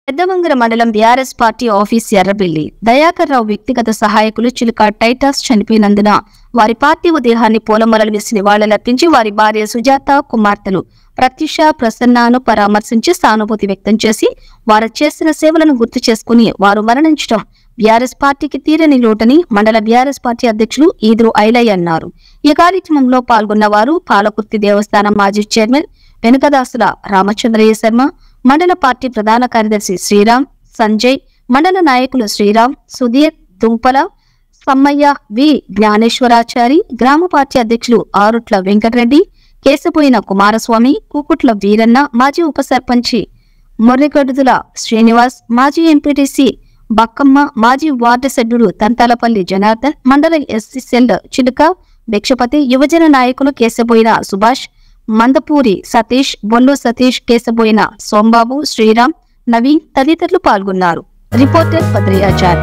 పెద్దమంగర మండలం BRS party office Errabelli Dayakar Rao వ్యక్తిగత సహాయకులు చిలుక టైటాస్ చనిపోయినందున వారి పార్థివ దేహాన్ని పూలమొరలు వేసి నివాళులర్పించి వారి భార్య సుజాత కుమార్తెలు ప్రత్యూష ప్రసన్నను పరామర్శించి సానుభూతి వ్యక్తం చేసి వారు చేసిన సేవలను గుర్తు చేసుకుని వారు మరణించడం బీఆర్ఎస్ పార్టీకి తీరని లోటని మండల బీఆర్ఎస్ పార్టీ అధ్యక్షులు ఈదురు ఐలయ్య అన్నారు. ఈ కార్యక్రమంలో పాల్గొన్న వారు పాలకుర్తి దేవస్థానం మాజీ చైర్మన్ వెనుకదాసుల రామచంద్రయ్య శర్మ, మండల పార్టీ ప్రధాన కార్యదర్శి శ్రీరామ్, సంజయ్, మండల నాయకులు శ్రీరామ్, సుధీర్, దుంపల, సమ్మయ్య, వి జ్ఞానేశ్వరాచారి, గ్రామ పార్టీ అధ్యక్షులు ఆరుట్ల వెంకటరెడ్డి, కేశపోయిన కుమారస్వామి, కూకుట్ల వీరన్న, మాజీ ఉప సర్పంచి మొర్రిగడుదుల శ్రీనివాస్, మాజీ ఎంపీటీసీ బక్కమ్మ, మాజీ వార్డు సభ్యుడు తంతాలపల్లి జనార్దన్, మండల ఎస్సీసెల్ చిలుక భిక్షపతి, యువజన నాయకులు కేశపోయిన సుభాష్, మందపూరి సతీష్, బొల్లు సతీష్, కేశపోయిన సోంబాబు, శ్రీరామ్, నవీన్ తదితరులు పాల్గొన్నారు. రిపోర్టర్ పద్రియాచార్.